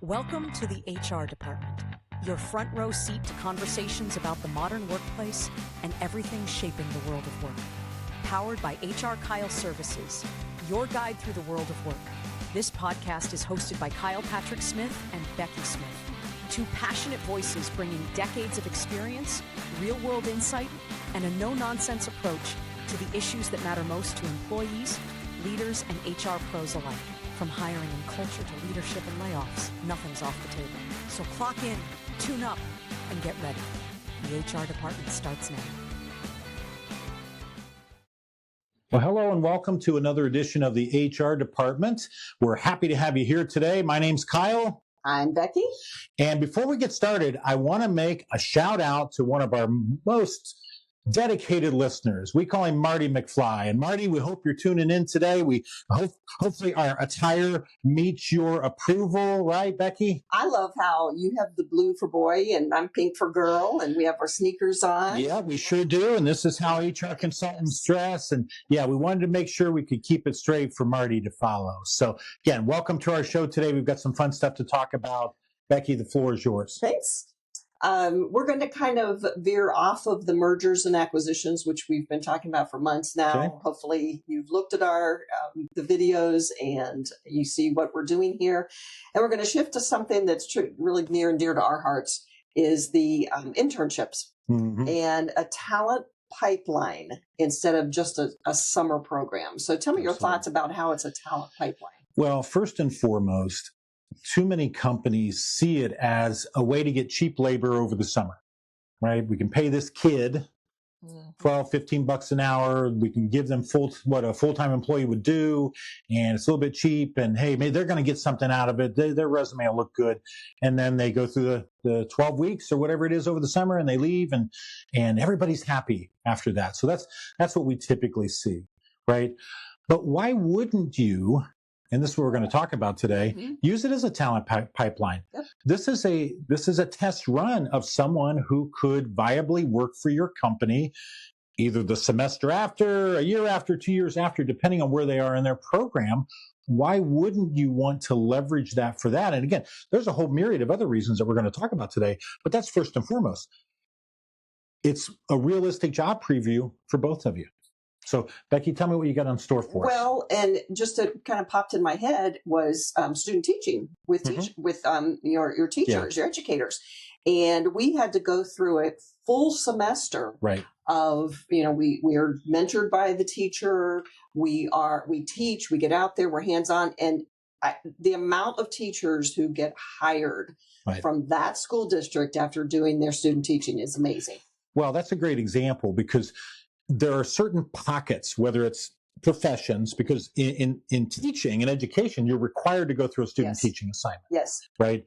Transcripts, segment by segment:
Welcome to the HR department, your front row seat to conversations about the modern workplace and everything shaping the world of work. Powered by HRKyle Services, your guide through the world of work. This podcast is hosted by Patrick Smith and Becki Smith, two passionate voices bringing decades of experience, real-world insight, and a no-nonsense approach to the issues that matter most to employees, leaders, and HR pros alike. From hiring and culture to leadership and layoffs, nothing's off the table. So clock in, tune up, and get ready. The HR department starts now. Well, hello and welcome to another edition of the HR department. We're happy to have you here today. My name's Kyle. I'm Becki. And before we get started, I want to make a shout out to one of our most dedicated listeners. We call him Marty McFly. And Marty, we hope you're tuning in today. We hopefully our attire meets your approval, right, Becki? I love how you have the blue for boy and I'm pink for girl, and we have our sneakers on. Yeah, we sure do. And this is how HR consultants dress. And yeah, we wanted to make sure we could keep it straight for Marty to follow. So again, welcome to our show today. We've got some fun stuff to talk about. Becki, the floor is yours. Thanks. We're going to kind of veer off of the mergers and acquisitions, which we've been talking about for months now. Okay. Hopefully you've looked at our the videos and you see what we're doing here. And we're going to shift to something that's really near and dear to our hearts, is the internships and a talent pipeline instead of just a summer program. So tell me your thoughts about how it's a talent pipeline. Well, first and foremost, too many companies see it as a way to get cheap labor over the summer, right? We can pay this kid $12-15 an hour. We can give them what a full-time employee would do, and it's a little bit cheap. And hey, maybe they're going to get something out of it. Their resume will look good, and then they go through the 12 weeks or whatever it is over the summer, and they leave, and everybody's happy after that. So that's what we typically see, right? But why wouldn't you? And this is what we're going to talk about today. Use it as a talent pipeline. Yep. This is a test run of someone who could viably work for your company, either the semester after, a year after, 2 years after, depending on where they are in their program. Why wouldn't you want to leverage that for that? And again, there's a whole myriad of other reasons that we're going to talk about today, but that's first and foremost. It's a realistic job preview for both of you. So, Becki, tell me what you got on store for us. Well, and just to kind of popped in my head was student teaching with your teachers, your educators. And we had to go through a full semester of, we are mentored by the teacher. We teach, we get out there, we're hands-on. And the amount of teachers who get hired from that school district after doing their student teaching is amazing. Well, that's a great example because there are certain pockets, whether it's professions, because in teaching and education, you're required to go through a student teaching assignment. Yes. Right?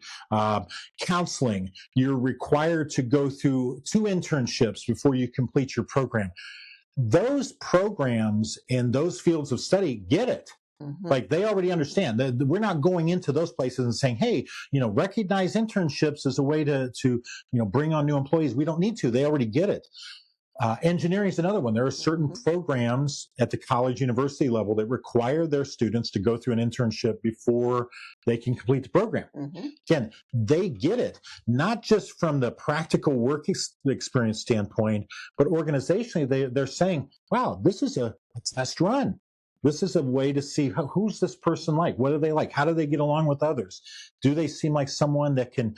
Counseling, you're required to go through 2 internships before you complete your program. Those programs in those fields of study get it. Like they already understand that we're not going into those places and saying, hey, recognize internships as a way to bring on new employees. We don't need to. They already get it. Engineering is another one. There are certain programs at the college university level that require their students to go through an internship before they can complete the program. Again, they get it, not just from the practical work experience standpoint, but organizationally, they're saying, wow, this is a test run. This is a way to see who's this person like? What are they like? How do they get along with others? Do they seem like someone that can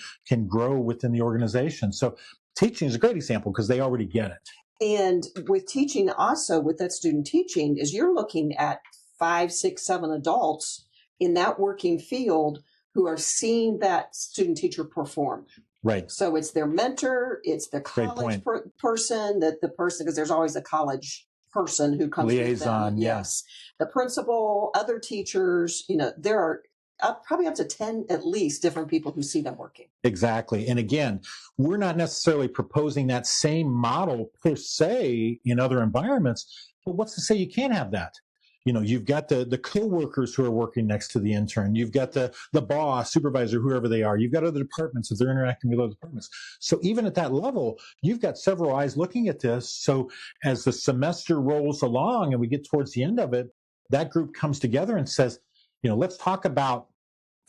grow within the organization? So teaching is a great example because they already get it. And with teaching also, with that student teaching, is you're looking at 5, 6, 7 adults in that working field who are seeing that student teacher perform. Right. So it's their mentor, it's the college person, the person, because there's always a college person who comes liaison, with them. Yes. The principal, other teachers, there are probably up to 10 at least different people who see them working. Exactly. And again, we're not necessarily proposing that same model per se in other environments, but what's to say you can't have that? You've got the co-workers who are working next to the intern. You've got the boss, supervisor, whoever they are. You've got other departments if they're interacting with other departments. So even at that level, you've got several eyes looking at this. So as the semester rolls along and we get towards the end of it, that group comes together and says, let's talk about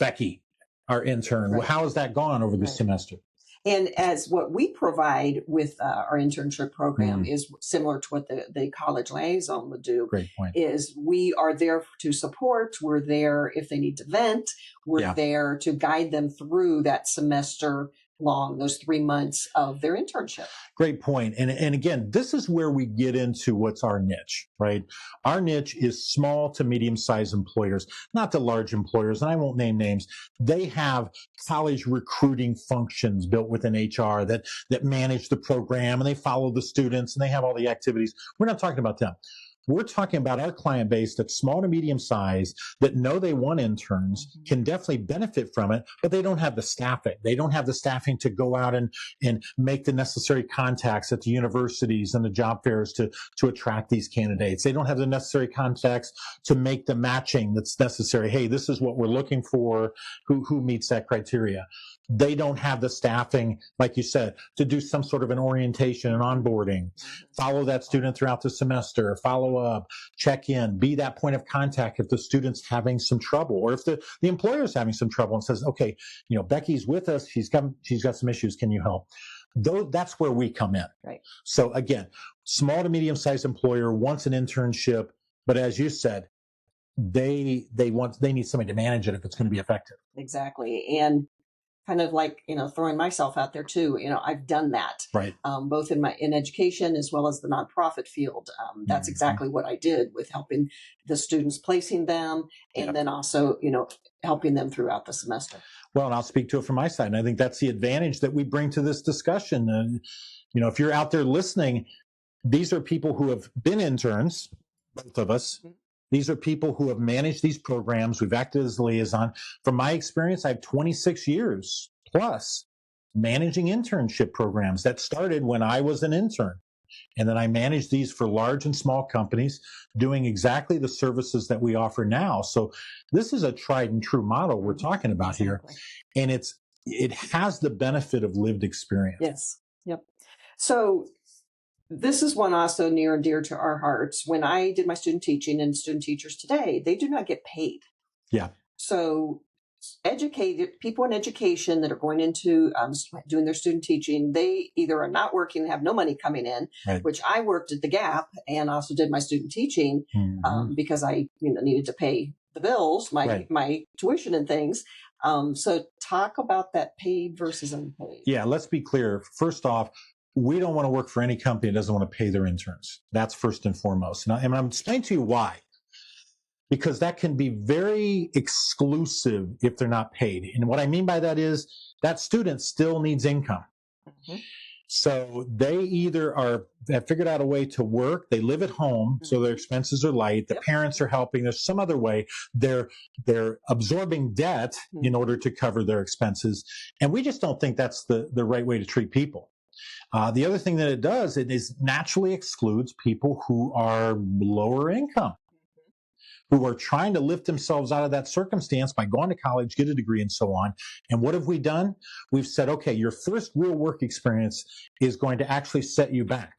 Becki. our intern. Right. Well, how has that gone over this semester? And as what we provide with our internship program is similar to what the college liaison would do. Great point. Is we are there to support. We're there if they need to vent. We're there to guide them through that semester long, those 3 months of their internship. Great point. And again, this is where we get into what's our niche, right? Our niche is small to medium-sized employers, not the large employers, and I won't name names. They have college recruiting functions built within HR that manage the program, and they follow the students, and they have all the activities. We're not talking about them. We're talking about our client base that's small to medium size, that know they want interns, can definitely benefit from it, but they don't have the staffing. They don't have the staffing to go out and make the necessary contacts at the universities and the job fairs to attract these candidates. They don't have the necessary contacts to make the matching that's necessary. Hey, this is what we're looking for. Who meets that criteria? They don't have the staffing, like you said, to do some sort of an orientation and onboarding, follow that student throughout the semester, follow up, check in, be that point of contact if the student's having some trouble, or if the employer's having some trouble and says, okay, Becky's with us, she's got some issues, can you help? That's where we come in. Right. So again, small to medium-sized employer wants an internship, but as you said, they need somebody to manage it if it's going to be effective. Exactly. And kind of like, throwing myself out there too. I've done that, right? Both in education as well as the nonprofit field. That's exactly what I did with helping the students, placing them, and then also, helping them throughout the semester. Well, and I'll speak to it from my side. And I think that's the advantage that we bring to this discussion. And, if you're out there listening, these are people who have been interns, both of us. These are people who have managed these programs. We've acted as liaison. From my experience, I have 26 years plus managing internship programs that started when I was an intern. And then I managed these for large and small companies doing exactly the services that we offer now. So this is a tried and true model we're talking about here. And it has the benefit of lived experience. Yes. Yep. So this is one also near and dear to our hearts. When I did my student teaching, and student teachers today, they do not get paid. Yeah. So educated people in education that are going into doing their student teaching, they either are not working, have no money coming in, right, which I worked at the Gap and also did my student teaching because I needed to pay the bills, my tuition and things. So talk about that paid versus unpaid. Yeah, let's be clear. First off, we don't want to work for any company that doesn't want to pay their interns. That's first and foremost. And I'm explaining to you why. Because that can be very exclusive if they're not paid. And what I mean by that is that student still needs income. Mm-hmm. So they either have figured out a way to work, they live at home, so their expenses are light, the parents are helping, there's some other way, they're absorbing debt in order to cover their expenses. And we just don't think that's the right way to treat people. The other thing that it does, it is naturally excludes people who are lower income, who are trying to lift themselves out of that circumstance by going to college, get a degree, and so on. And what have we done? We've said, okay, your first real work experience is going to actually set you back.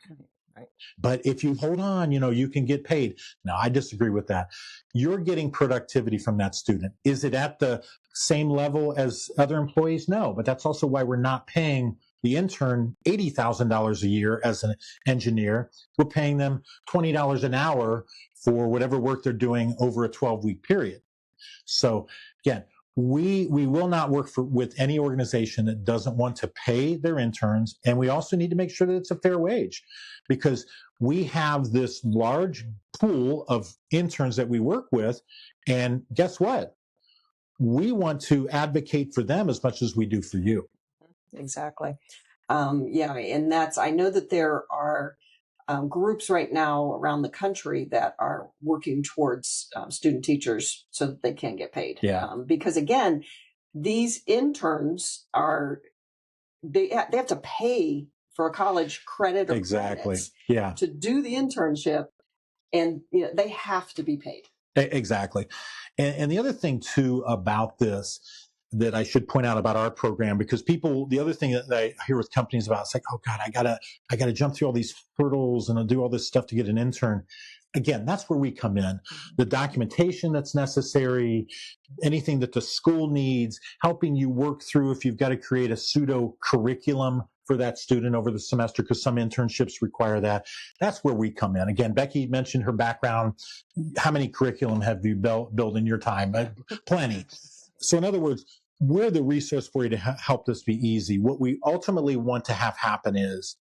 Right. But if you hold on, you can get paid. Now, I disagree with that. You're getting productivity from that student. Is it at the same level as other employees? No, but that's also why we're not paying the intern $80,000 a year as an engineer. We're paying them $20 an hour for whatever work they're doing over a 12-week period. So again, we will not work with any organization that doesn't want to pay their interns. And we also need to make sure that it's a fair wage, because we have this large pool of interns that we work with. And guess what? We want to advocate for them as much as we do for you. Exactly. And I know that there are groups right now around the country that are working towards student teachers so that they can get paid. Yeah. Because again, these interns they have to pay for a college credit or credits to do the internship, and they have to be paid. Exactly. And the other thing too about this that I should point out about our program, because the other thing that I hear with companies about, it's like, oh God, I gotta jump through all these hurdles and I'll do all this stuff to get an intern. again, that's where we come in. The documentation that's necessary, anything that the school needs, helping you work through if you've got to create a pseudo curriculum for that student over the semester, because some internships require that. That's where we come in. Again, Becki mentioned her background. How many curriculum have you built in your time? Plenty. So in other words, we're the resource for you to help this be easy. What we ultimately want to have happen is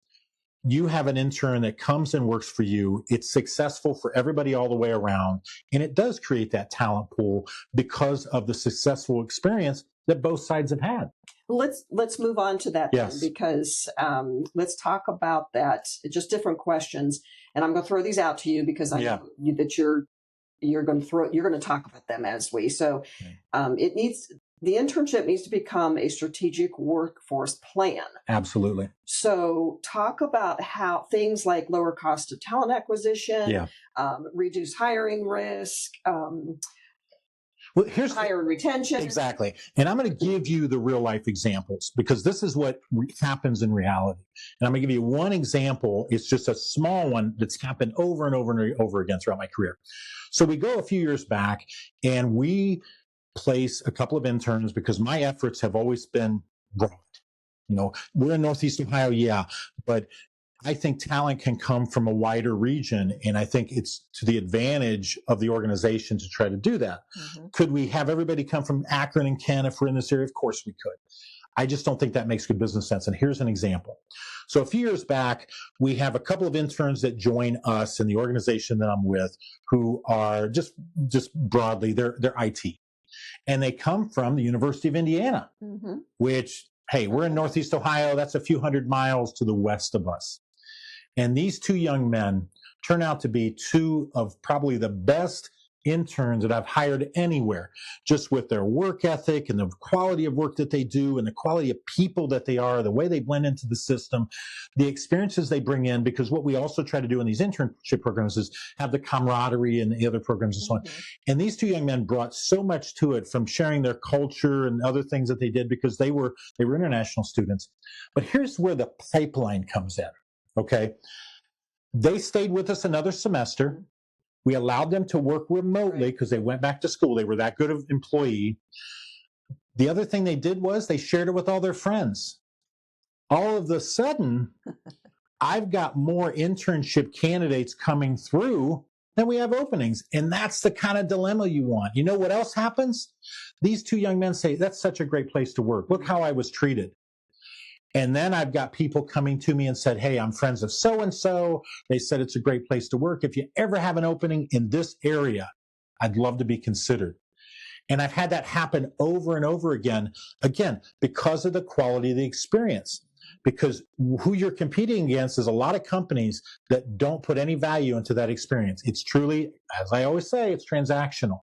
you have an intern that comes and works for you. It's successful for everybody all the way around. And it does create that talent pool because of the successful experience that both sides have had. Let's move on to that then, because let's talk about that. Just different questions, and I'm going to throw these out to you because I know that you're going to talk about them as we. So the internship needs to become a strategic workforce plan. Absolutely. So talk about how things like lower cost of talent acquisition, reduce hiring risk. Well, here's higher retention. Exactly. And I'm going to give you the real life examples because this is what happens in reality. And I'm going to give you one example. It's just a small one that's happened over and over and over again throughout my career. So we go a few years back and we place a couple of interns because my efforts have always been broad. You know, we're in Northeast Ohio, but I think talent can come from a wider region, and I think it's to the advantage of the organization to try to do that. Mm-hmm. Could we have everybody come from Akron and Kent if we're in this area? Of course we could. I just don't think that makes good business sense, and here's an example. So a few years back, we have a couple of interns that join us in the organization that I'm with who are just broadly, they're IT. And they come from the University of Indiana, which, hey, we're in Northeast Ohio. That's a few hundred miles to the west of us. And these two young men turn out to be two of probably the best interns that I've hired anywhere, just with their work ethic and the quality of work that they do and the quality of people that they are, the way they blend into the system, the experiences they bring in, because what we also try to do in these internship programs is have the camaraderie and the other programs and so on. And these two young men brought so much to it from sharing their culture and other things that they did because they were international students. But here's where the pipeline comes in. Okay. They stayed with us another semester. We allowed them to work remotely because they went back to school. They were that good of employee. The other thing they did was they shared it with all their friends. All of a sudden, I've got more internship candidates coming through than we have openings. And that's the kind of dilemma you want. You know what else happens? These two young men say, that's such a great place to work. Look how I was treated. And then I've got people coming to me and said, hey, I'm friends of so-and-so. They said it's a great place to work. If you ever have an opening in this area, I'd love to be considered. And I've had that happen over and over again, because of the quality of the experience. Because who you're competing against is a lot of companies that don't put any value into that experience. It's truly, as I always say, it's transactional.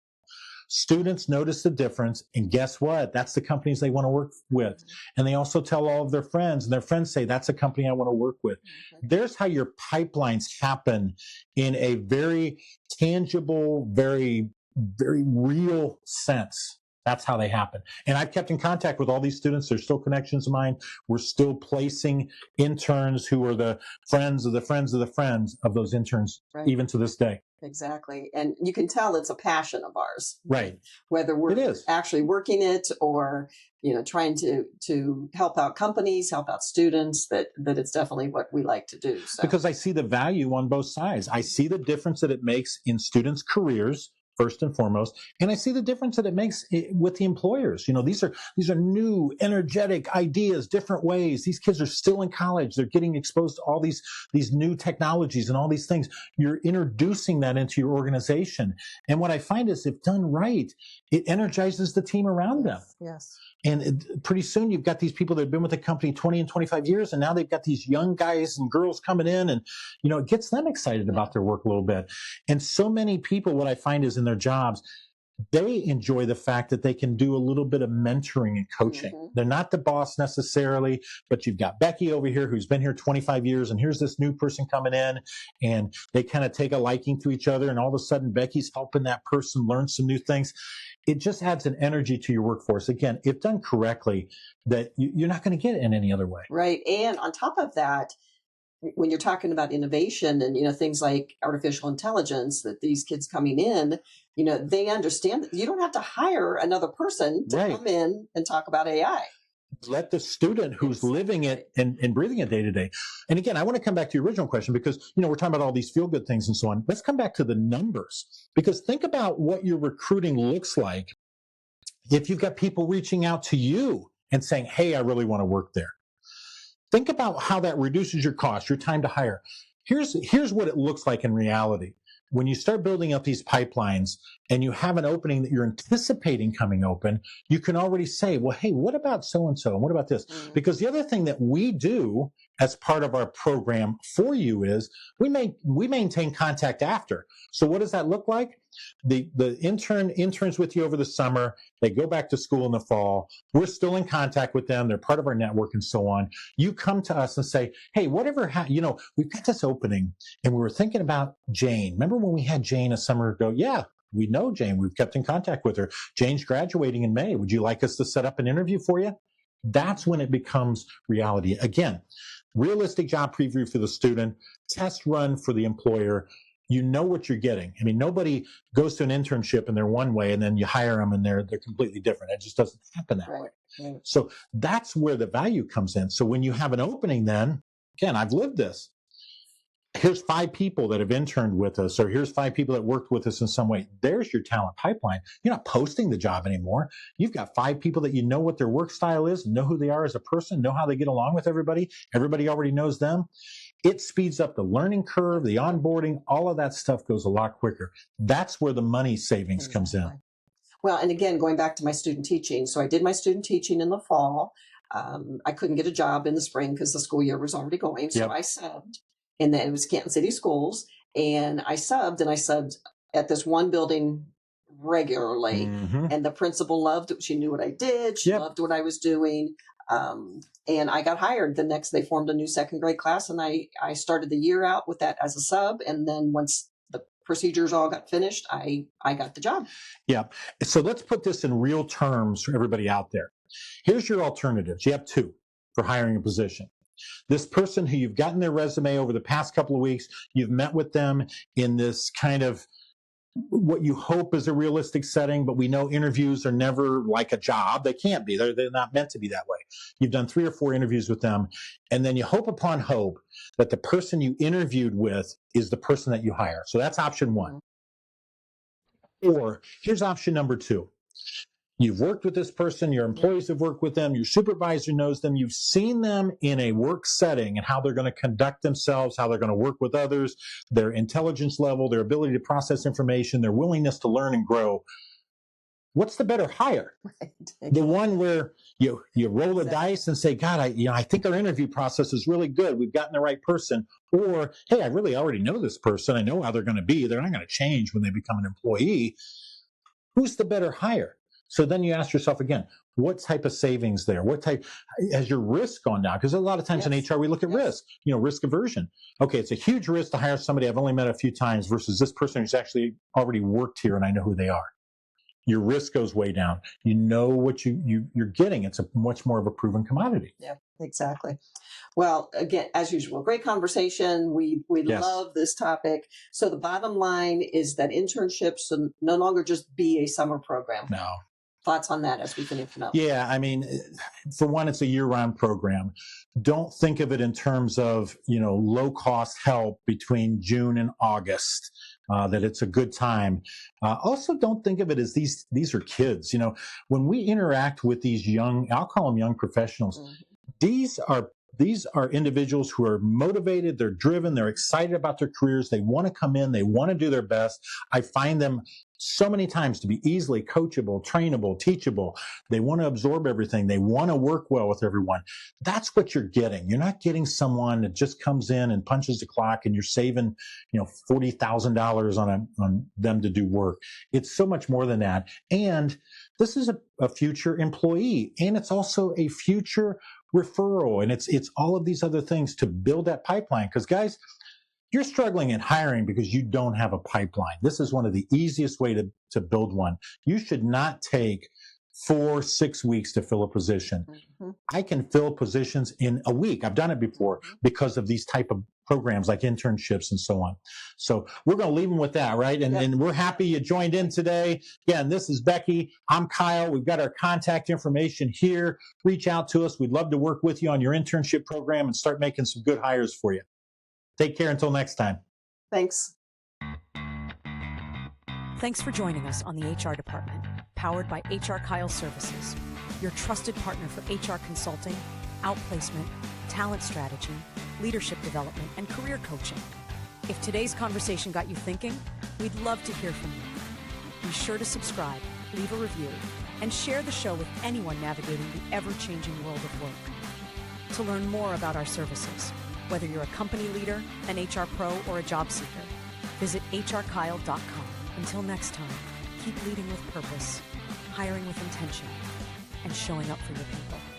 Students notice the difference, and guess what? That's the companies they want to work with. And they also tell all of their friends, and their friends say, that's a company I want to work with. There's how your pipelines happen in a very tangible, very, very real sense. That's how they happen. And I've kept in contact with all these students. They're still connections of mine. We're still placing interns who are the friends of the friends of the friends of those interns, even to this day. Exactly. And you can tell it's a passion of ours. Right. Whether we're actually working it or, trying to help out companies, help out students, that it's definitely what we like to do. So. Because I see the value on both sides. I see the difference that it makes in students' careers, first and foremost, and I see the difference that it makes with the employers. These are new, energetic ideas, different ways. These kids are still in college. They're getting exposed to all these new technologies and all these things. You're introducing that into your organization. And what I find is if done right, it energizes the team around them. Yes. And pretty soon you've got these people that have been with the company 20 and 25 years, and now they've got these young guys and girls coming in, and, it gets them excited about their work a little bit. And so many people, what I find is in their jobs, they enjoy the fact that they can do a little bit of mentoring and coaching. They're not the boss necessarily, but you've got Becki over here who's been here 25 years, and here's this new person coming in, and they kind of take a liking to each other, and all of a sudden Becki's helping that person learn some new things. It just adds an energy to your workforce. Again, if done correctly, that you're not going to get it in any other way. Right. And on top of that, when you're talking about innovation and, things like artificial intelligence, that these kids coming in, they understand that you don't have to hire another person to come in and talk about AI. Let the student who's living it and breathing it day to day. And again, I want to come back to your original question because, we're talking about all these feel good things and so on. Let's come back to the numbers, because think about what your recruiting looks like if you've got people reaching out to you and saying, hey, I really want to work there. Think about how that reduces your cost, your time to hire. Here's what it looks like in reality. When you start building up these pipelines and you have an opening that you're anticipating coming open, you can already say, well, hey, what about so-and-so? And what about this? Mm-hmm. Because the other thing that we do as part of our program for you is we maintain contact after. So what does that look like? The interns with you over the summer, they go back to school in the fall. We're still in contact with them. They're part of our network and so on. You come to us and say, hey, whatever, we've got this opening and we were thinking about Jane. Remember when we had Jane a summer ago? Yeah, we know Jane. We've kept in contact with her. Jane's graduating in May. Would you like us to set up an interview for you? That's when it becomes reality. Again, realistic job preview for the student, test run for the employer. You know what you're getting. I mean, nobody goes to an internship and they're one way and then you hire them and they're completely different. It just doesn't happen that way. Right. So that's where the value comes in. So when you have an opening, then again, I've lived this. Here's 5 people that have interned with us, or here's 5 people that worked with us in some way. There's your talent pipeline. You're not posting the job anymore. You've got 5 people that you know what their work style is, know who they are as a person, know how they get along with everybody. Everybody already knows them. It speeds up the learning curve, the onboarding, all of that stuff goes a lot quicker. That's where the money savings comes in. Well, and again, going back to my student teaching. So I did my student teaching in the fall. I couldn't get a job in the spring because the school year was already going. So I subbed. And then it was Canton City Schools. And I subbed at this one building regularly. Mm-hmm. And the principal loved it. She knew what I did. She loved what I was doing. And I got hired. The next, they formed a new 2nd grade class. And I started the year out with that as a sub. And then once the procedures all got finished, I got the job. Yeah. So let's put this in real terms for everybody out there. Here's your alternatives. You have 2 for hiring a position. This person who you've gotten their resume over the past couple of weeks, you've met with them in this kind of what you hope is a realistic setting, but we know interviews are never like a job. They can't be. They're not meant to be that way. You've done 3 or 4 interviews with them, and then you hope upon hope that the person you interviewed with is the person that you hire. So that's option 1. Or here's option number 2. You've worked with this person, your employees have worked with them, your supervisor knows them, you've seen them in a work setting and how they're going to conduct themselves, how they're going to work with others, their intelligence level, their ability to process information, their willingness to learn and grow. What's the better hire? Right. The one where you roll the dice and say, God, I think our interview process is really good. We've gotten the right person. Or, hey, I really already know this person. I know how they're going to be. They're not going to change when they become an employee. Who's the better hire? So then you ask yourself again, what type of savings there? What type, has your risk gone down? Because a lot of times in HR, we look at risk, risk aversion. Okay, it's a huge risk to hire somebody I've only met a few times versus this person who's actually already worked here and I know who they are. Your risk goes way down. You know what you're getting. It's a much more of a proven commodity. Yeah, exactly. Well, again, as usual, great conversation. We love this topic. So the bottom line is that internships should no longer just be a summer program. No. Thoughts on that as we finish up? Yeah, I mean, for one, it's a year-round program. Don't think of it in terms of, low-cost help between June and August, that it's a good time. Also, don't think of it as these are kids. When we interact with these young, I'll call them young professionals, these are individuals who are motivated, they're driven, they're excited about their careers, they want to come in, they want to do their best. I find them so many times to be easily coachable, trainable, teachable. They want to absorb everything. They want to work well with everyone. That's what you're getting. You're not getting someone that just comes in and punches the clock and you're saving, $40,000 on them to do work. It's so much more than that. And this is a future employee, and it's also a future referral, and it's all of these other things to build that pipeline. Because guys, you're struggling in hiring because you don't have a pipeline. This is one of the easiest way to build one. You should not take 4-6 weeks to fill a position. I can fill positions in a week. I've done it before because of these type of programs like internships and so on. So we're going to leave them with that, right? And we're happy you joined in today. Again, this is Becki. I'm Kyle. We've got our contact information here. Reach out to us. We'd love to work with you on your internship program and start making some good hires for you. Take care until next time. Thanks. Thanks for joining us on the HR Department, powered by HRKyle Services, your trusted partner for HR consulting, outplacement, talent strategy, leadership development, and career coaching. If today's conversation got you thinking, we'd love to hear from you. Be sure to subscribe, leave a review, and share the show with anyone navigating the ever-changing world of work. To learn more about our services, whether you're a company leader, an HR pro, or a job seeker, visit HRKyle.com. Until next time, keep leading with purpose, hiring with intention, and showing up for your people.